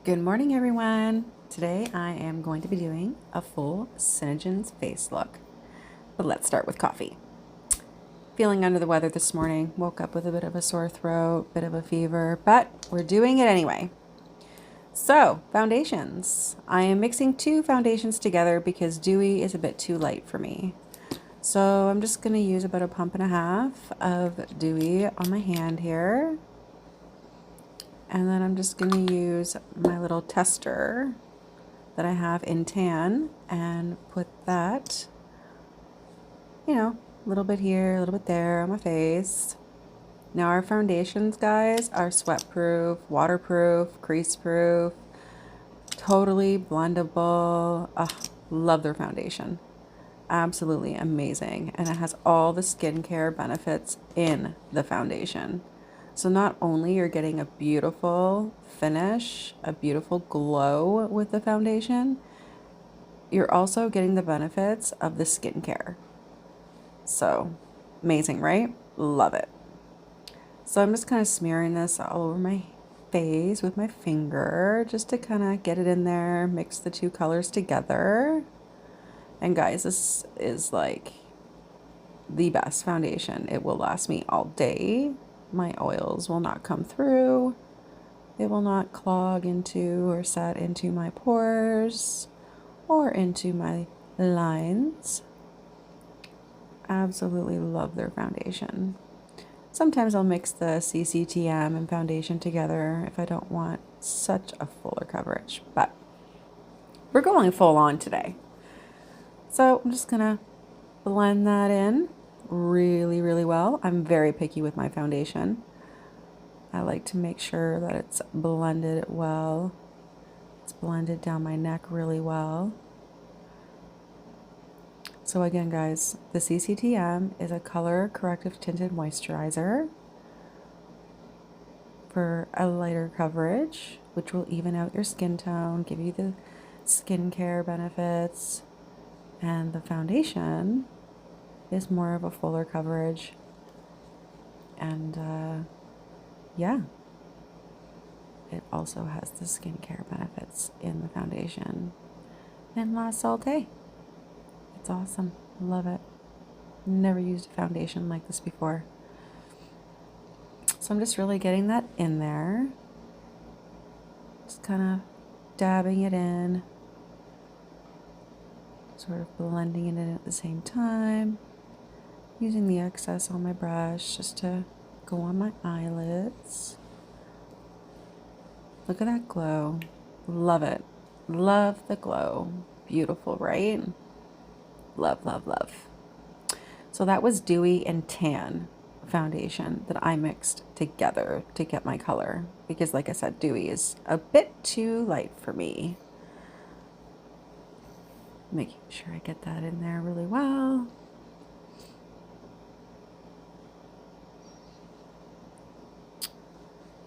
Good morning, everyone. Today I am going to be doing a full Senegence face look, but let's start with coffee. Feeling under the weather this morning, woke up with a bit of a sore throat, bit of a fever, but we're doing it anyway. So, foundations. I am mixing two foundations together because dewy is a bit too light for me. So I'm just going to use about a pump and a half of dewy on my hand here. And then I'm just going to use my little tester that I have in tan and put that, a little bit here, a little bit there on my face. Now our foundations, guys, are sweat proof, waterproof, crease proof, totally blendable. Love their foundation. Absolutely amazing. And it has all the skincare benefits in the foundation. So not only you're getting a beautiful finish, a beautiful glow with the foundation, you're also getting the benefits of the skincare. So amazing, right? Love it. So I'm just kind of smearing this all over my face with my finger just to kind of get it in there, mix the two colors together. And guys, this is like the best foundation. It will last me all day. My oils will not come through. It will not clog into or set into my pores or into my lines. Absolutely love their foundation. Sometimes I'll mix the CCTM and foundation together if I don't want such a fuller coverage, but we're going full on today. So I'm just gonna blend that in really, really well. I'm very picky with my foundation. I like to make sure that it's blended well. It's blended down my neck really well. So again, guys, the CCTM is a color corrective tinted moisturizer for a lighter coverage, which will even out your skin tone, give you the skincare benefits. And the foundation is more of a fuller coverage. And yeah, it also has the skincare benefits in the foundation and lasts all day. It's awesome. Love it. Never used a foundation like this before. So I'm just really getting that in there. Just kind of dabbing it in. Sort of blending it in at the same time. Using the excess on my brush just to go on my eyelids. Look at that glow. Love it. Love the glow. Beautiful, right? Love, love, love. So that was dewy and tan foundation that I mixed together to get my color. Because like I said, dewy is a bit too light for me. Making sure I get that in there really well.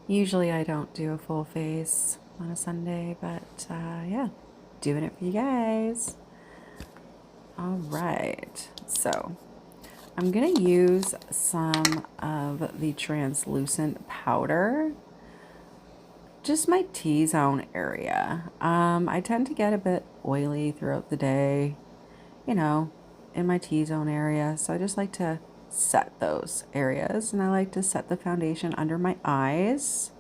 Usually I don't do a full face on a Sunday, but yeah, doing it for you guys. All right, so I'm gonna use some of the translucent powder, just my T-zone area. I tend to get a bit oily throughout the day, in my T-zone area, so I just like to set those areas, and I like to set the foundation under my eyes.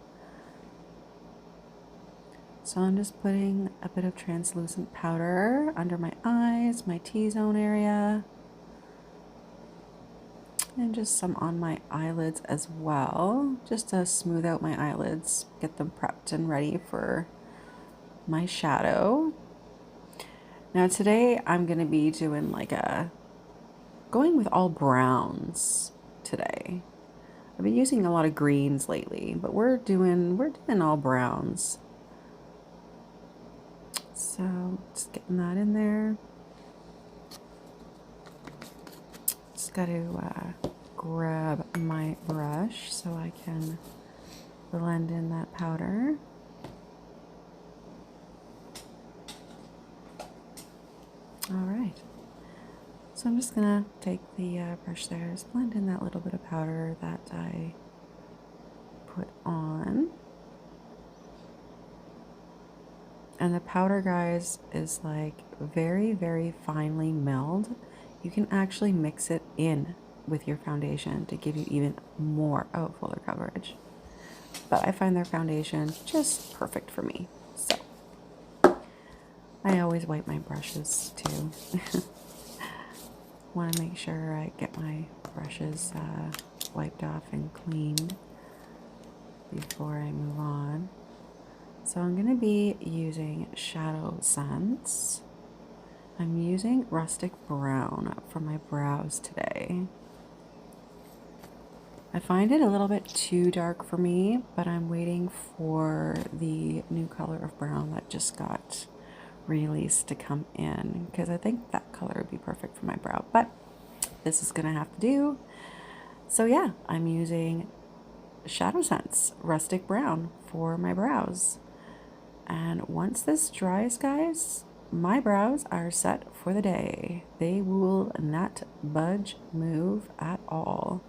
So I'm just putting a bit of translucent powder under my eyes, my T-zone area, and just some on my eyelids as well, just to smooth out my eyelids, get them prepped and ready for my shadow. Now today I'm going to be doing going with all browns today. I've been using a lot of greens lately, but we're doing all browns. So just getting that in there. Just got to grab my brush so I can blend in that powder. All right. So I'm just gonna take the brush there, just blend in that little bit of powder that I put on. And the powder, guys, is like very, very finely milled. You can actually mix it in with your foundation to give you even more, oh, fuller coverage. But I find their foundation just perfect for me. So I always wipe my brushes too. Want to make sure I get my brushes wiped off and cleaned before I move on. So I'm going to be using Shadow Sense. I'm using Rustic Brown for my brows today. I find it a little bit too dark for me, but I'm waiting for the new color of brown that just got released to come in, because I think that color would be perfect for my brow, but this is going to have to do. So yeah, I'm using Shadow Sense Rustic Brown for my brows. And once this dries, guys, my brows are set for the day. They will not budge, move at all.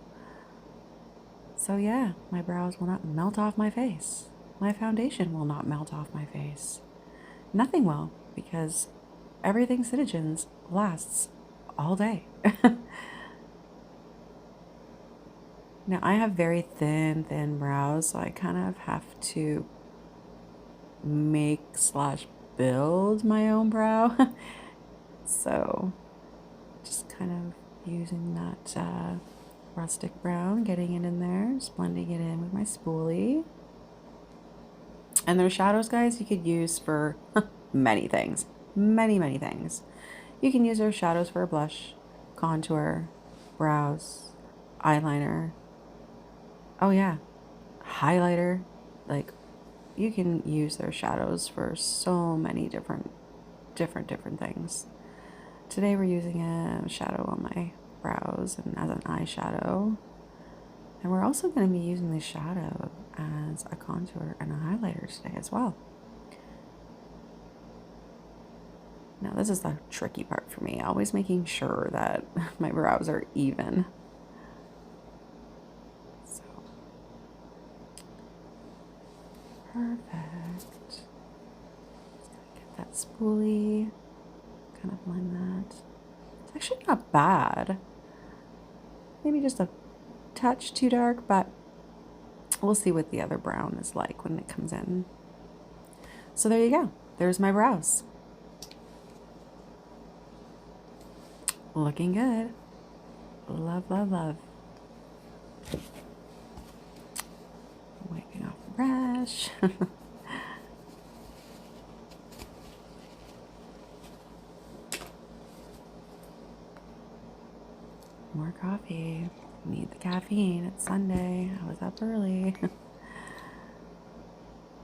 So yeah, my brows will not melt off my face. My foundation will not melt off my face. Nothing will, because everything Senegence lasts all day. Now, I have very thin brows, so I kind of have to make / build my own brow. So just kind of using that rustic brown, getting it in there, just blending it in with my spoolie. And their shadows, guys, you could use for many things. Many things. You can use their shadows for a blush, contour, brows, eyeliner. Oh yeah, highlighter. Like, you can use their shadows for so many different things. Today we're using a shadow on my brows and as an eyeshadow. And we're also going to be using the shadow as a contour and a highlighter today as well. Now this is the tricky part for me, always making sure that my brows are even. So, perfect. Just gotta get that spoolie, kind of blend that. It's actually not bad. Maybe just a touch too dark, but we'll see what the other brown is like when it comes in. So there you go. There's my brows. Looking good. Love, love, love. Wiping off the brush. More coffee. Need the caffeine. It's Sunday. I was up early.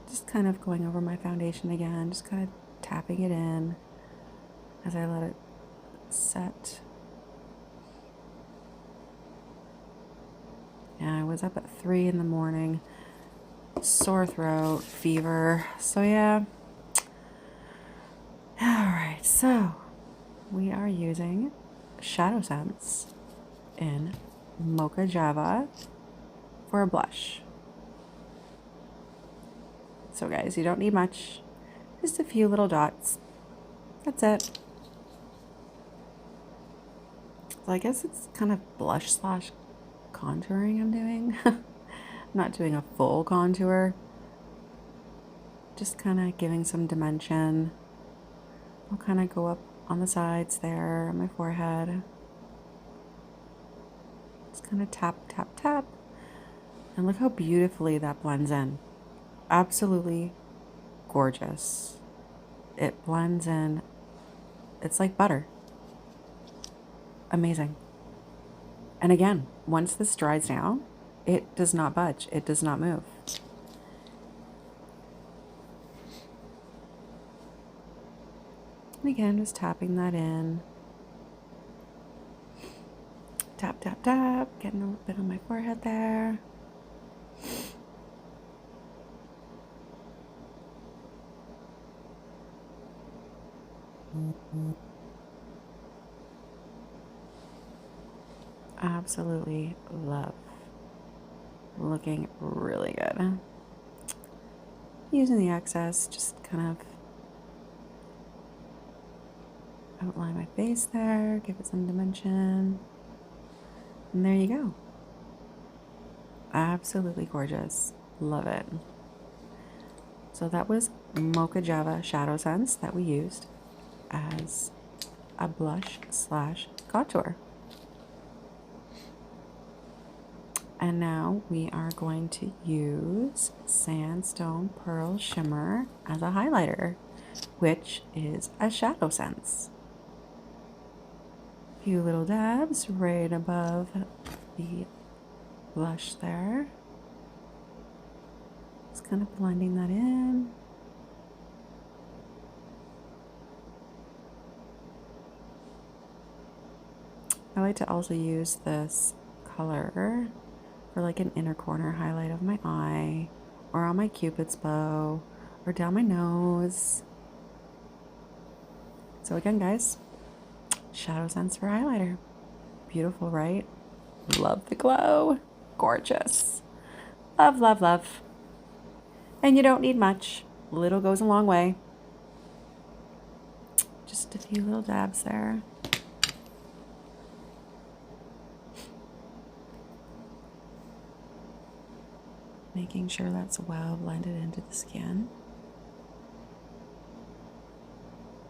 Just kind of going over my foundation again. Just kind of tapping it in as I let it set. Yeah, I was up at 3 in the morning. Sore throat, fever. So yeah. Alright, so we are using Shadow Sense in Mocha Java for a blush. So guys, you don't need much. Just a few little dots. That's it. So I guess it's kind of blush / contouring I'm doing. I'm not doing a full contour. Just kind of giving some dimension. I'll kind of go up on the sides there on my forehead. Just kind of tap, tap, tap. And look how beautifully that blends in. Absolutely gorgeous. It blends in. It's like butter. Amazing. And again, once this dries down, it does not budge. It does not move. And again, just tapping that in. Tap, tap, tap. Getting a little bit on my forehead there. Absolutely love. Looking really good. Using the excess, just kind of outline my face there, give it some dimension. And there you go. Absolutely gorgeous. Love it. So that was Mocha Java Shadow Sense that we used as a blush slash contour. And now we are going to use Sandstone Pearl Shimmer as a highlighter, which is a shadow sense. A few little dabs right above the blush there. Just kind of blending that in. I like to also use this color for like an inner corner highlight of my eye, or on my Cupid's bow, or down my nose. So again, guys, shadow sense for highlighter. Beautiful, right? Love the glow. Gorgeous. Love, love, love. And you don't need much. Little goes a long way. Just a few little dabs there. Making sure that's well blended into the skin.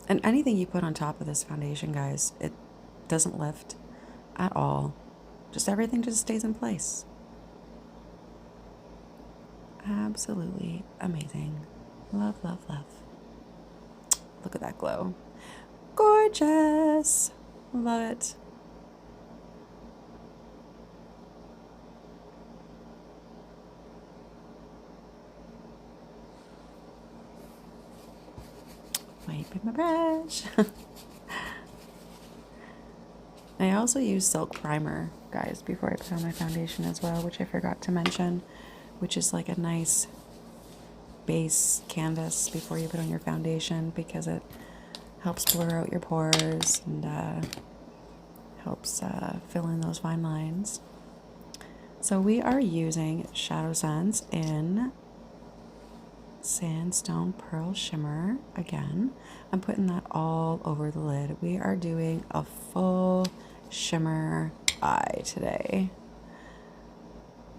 And anything you put on top of this foundation, guys, it doesn't lift at all. Just everything just stays in place. Absolutely amazing. Love, love, love. Look at that glow. Gorgeous. Love it. Wiping my brush. I also use Silk Primer, guys, before I put on my foundation as well, which I forgot to mention, which is like a nice base canvas before you put on your foundation, because it helps blur out your pores and helps fill in those fine lines. So we are using Shadow Sense in Sandstone Pearl Shimmer again. I'm putting that all over the lid. We are doing a full shimmer eye today.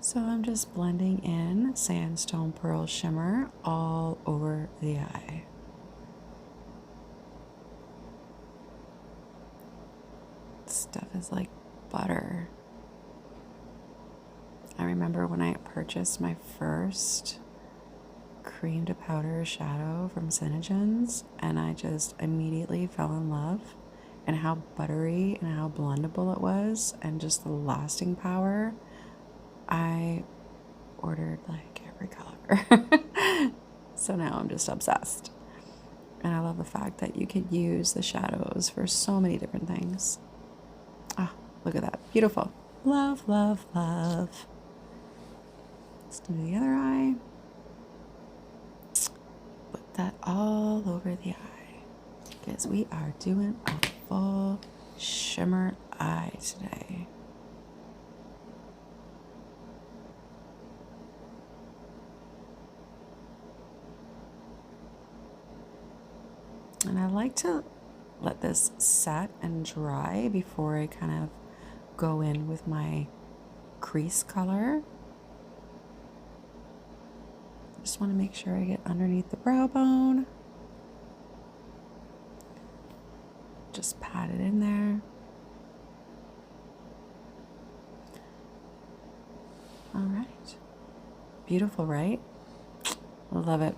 So I'm just blending in Sandstone Pearl Shimmer all over the eye. This stuff is like butter. I remember when I purchased my first cream to powder shadow from Senegence, and I just immediately fell in love, and how buttery and how blendable it was, and just the lasting power. I ordered like every color. So now I'm just obsessed. And I love the fact that you could use the shadows for so many different things. Ah, look at that. Beautiful. Love, love, love. Let's do the other eye. Put that all over the eye, because we are doing a full shimmer eye today. And I like to let this set and dry before I kind of go in with my crease color. Just want to make sure I get underneath the brow bone. Just pat it in there. All right. Beautiful, right? Love it.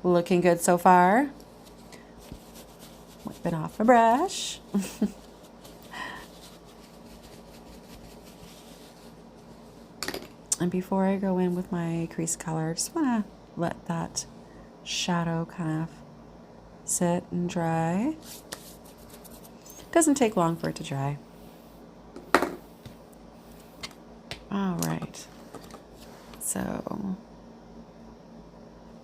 Looking good so far. Wiping off my brush. And before I go in with my crease color, I just want to let that shadow kind of sit and dry. Doesn't take long for it to dry. All right. So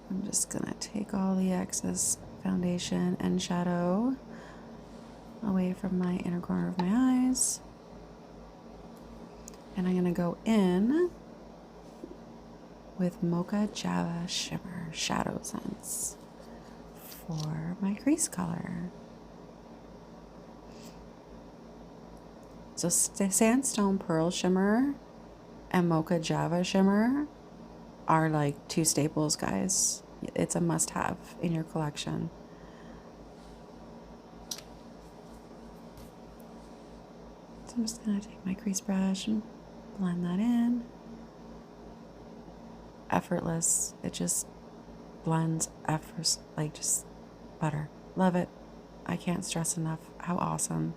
I'm just going to take all the excess foundation and shadow away from my inner corner of my eyes. And I'm going to go in with Mocha Java Shimmer Shadow Sense for my crease color. So Sandstone Pearl Shimmer and Mocha Java Shimmer are like two staples, guys. It's a must-have in your collection. So I'm just gonna take my crease brush and blend that in. Effortless. It just blends effortless, like just butter. Love it. I can't stress enough how awesome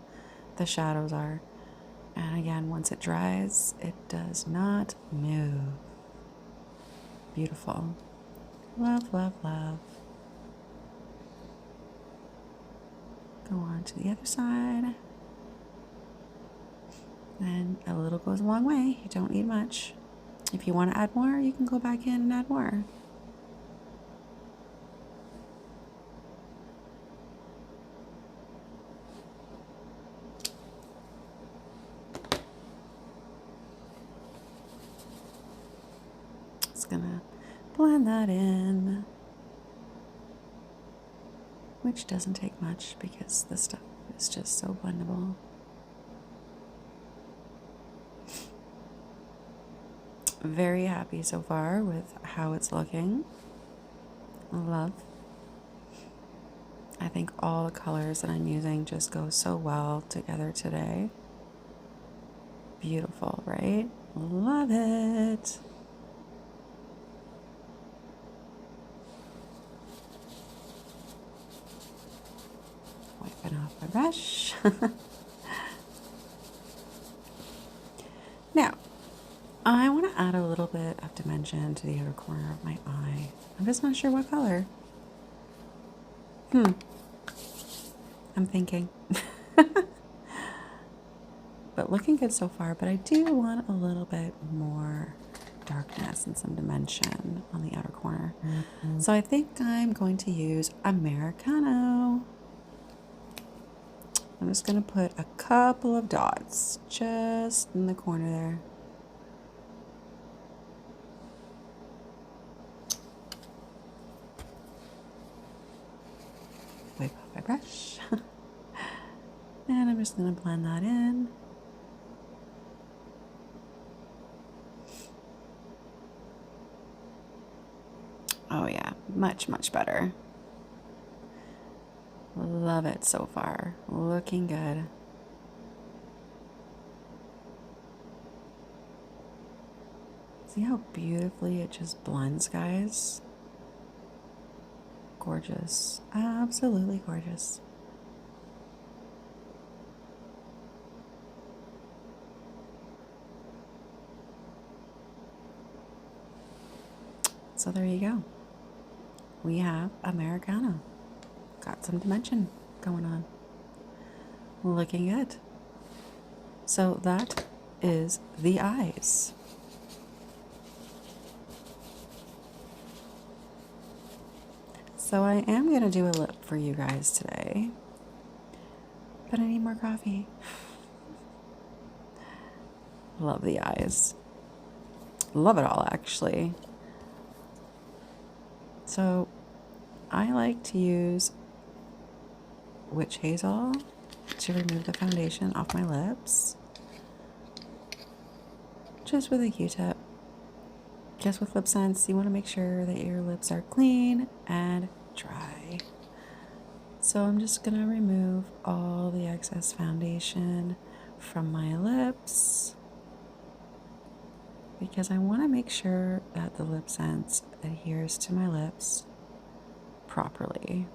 the shadows are. And again, once it dries, it does not move. Beautiful. Love, love, love. Go on to the other side. And a little goes a long way. You don't need much. If you want to add more, you can go back in and add more. Just gonna blend that in, which doesn't take much because this stuff is just so blendable. Very happy so far with how it's looking. Love. I think all the colors that I'm using just go so well together today. Beautiful, right? Love it. Wiping off my brush. Now, I want to add a little bit of dimension to the outer corner of my eye. I'm just not sure what color. I'm thinking. But looking good so far, but I do want a little bit more darkness and some dimension on the outer corner. So I think I'm going to use Americano. I'm just going to put a couple of dots just in the corner there. Wipe off my brush. And I'm just going to blend that in. Oh yeah, much, much better. Love it so far. Looking good. See how beautifully it just blends, guys? Gorgeous. Absolutely gorgeous. So there you go. We have Americano. Got some dimension going on. Looking good. So that is the eyes. So I am going to do a lip for you guys today. But I need more coffee. Love the eyes. Love it all, actually. So I like to use Witch Hazel to remove the foundation off my lips. Just with a Q-tip. Just with lip sense, you want to make sure that your lips are clean and dry. So I'm just going to remove all the excess foundation from my lips because I want to make sure that the lip sense adheres to my lips properly.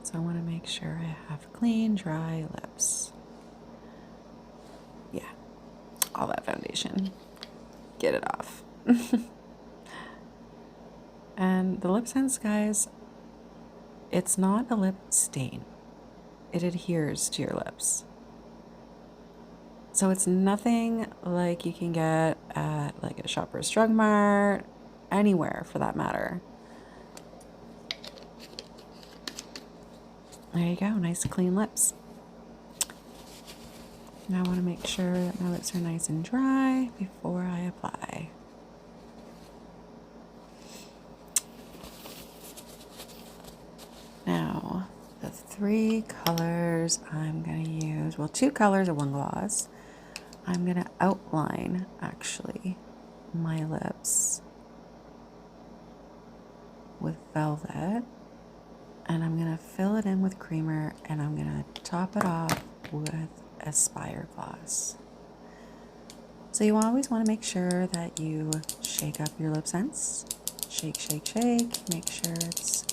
So I want to make sure I have clean, dry lips. Yeah, all that foundation. Get it off. And the lip sense, guys, it's not a lip stain. It adheres to your lips. So it's nothing like you can get at like a Shoppers Drug Mart, anywhere for that matter. There you go, nice clean lips. Now I want to make sure that my lips are nice and dry before I apply. Now, the three colors I'm going to use, well, two colors of one gloss. I'm going to outline, actually, my lips with Velvet. And I'm going to fill it in with creamer, and I'm going to top it off with Aspire Gloss. So you always want to make sure that you shake up your lip sense. Shake, shake, shake. Make sure it's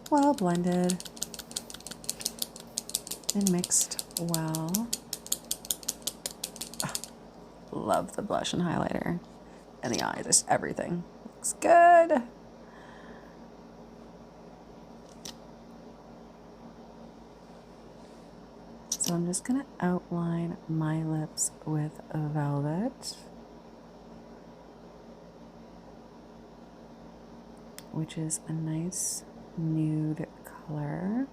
well blended and mixed well. Oh, love the blush and highlighter and the eye, just everything. Looks good. So I'm just going to outline my lips with Velvet, which is a nice nude color.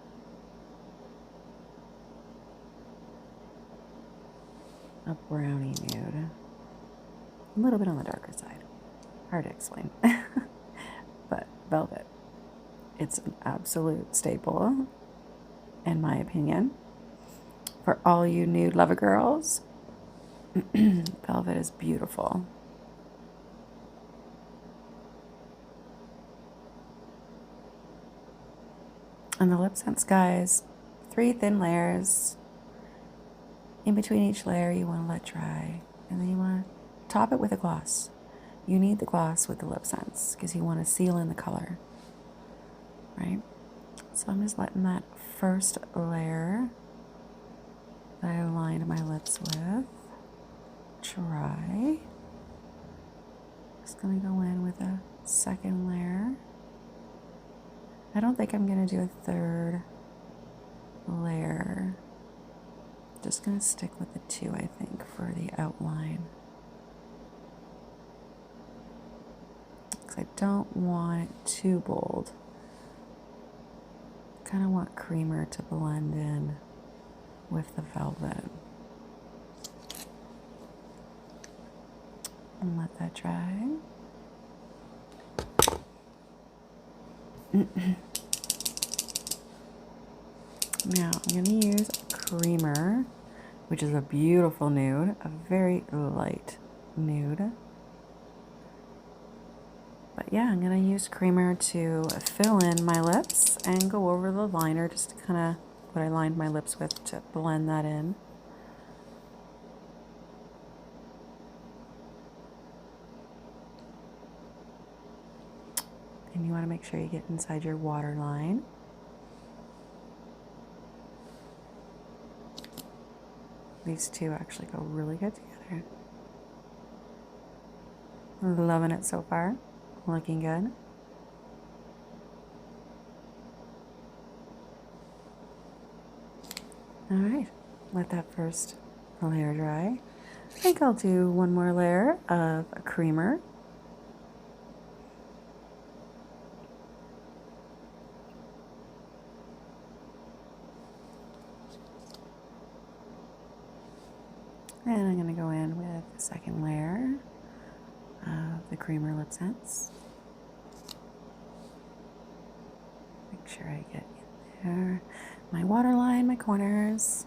A brownie nude. A little bit on the darker side. Hard to explain. But Velvet, it's an absolute staple, in my opinion. For all you nude lover girls, Velvet is beautiful. And the lip sense, guys, 3 thin layers. In between each layer, you want to let dry. And then you want to top it with a gloss. You need the gloss with the lip sense because you want to seal in the color, right? So I'm just letting that first layer that I lined my lips with dry. Just going to go in with a second layer. I don't think I'm going to do a third layer. Just going to stick with the 2, I think, for the outline. Because I don't want it too bold. Kind of want creamer to blend in with the Velvet. And let that dry. Now I'm going to use creamer, which is a beautiful nude, a very light nude. But yeah, I'm going to use creamer to fill in my lips and go over the liner, just to kind of what I lined my lips with, to blend that in. And you want to make sure you get inside your waterline. These 2 actually go really good together. Loving it so far. Looking good. All right, let that first layer dry. I think I'll do one more layer of a creamer. And I'm going to go in with the second layer of the creamer lip sense. Make sure I get in there. My waterline, my corners.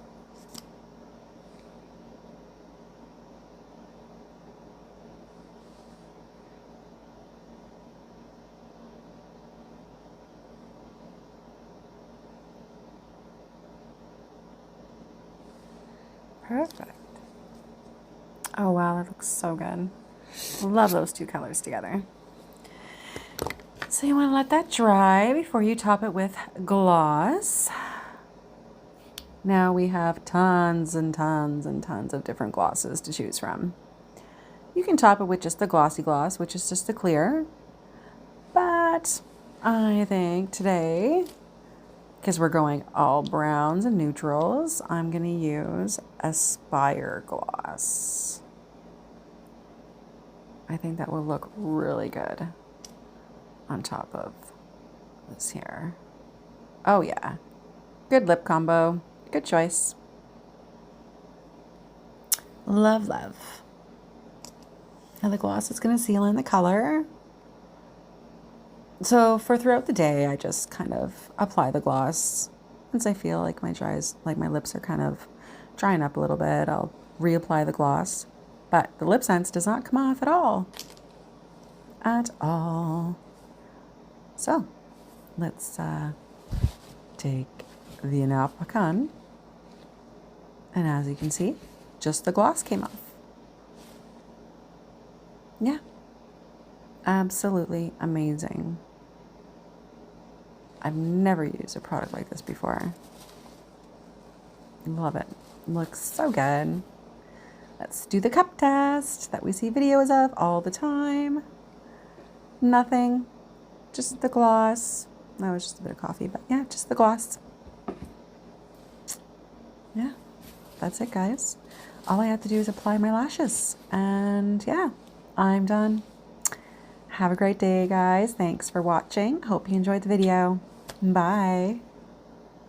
Perfect. Oh wow, that looks so good. Love those 2 colors together. So you want to let that dry before you top it with gloss. Now we have tons and tons and tons of different glosses to choose from. You can top it with just the glossy gloss, which is just the clear. But I think today, because we're going all browns and neutrals, I'm going to use Aspire Gloss. I think that will look really good on top of this here. Oh yeah, good lip combo, good choice. Love, love. Now the gloss is going to seal in the color. So for throughout the day, I just kind of apply the gloss. Once I feel like my lips are kind of drying up a little bit, I'll reapply the gloss. but the lip sense does not come off at all. At all. So let's take the Nappakan, and as you can see, just the gloss came off. Yeah, absolutely amazing. I've never used a product like this before. Love it. Looks so good. Let's do the cup test that we see videos of all the time. Nothing, just the gloss. That was just a bit of coffee, but yeah, just the gloss. Yeah, that's it, guys. All I have to do is apply my lashes, and yeah, I'm done. Have a great day, guys. Thanks for watching. Hope you enjoyed the video. Bye.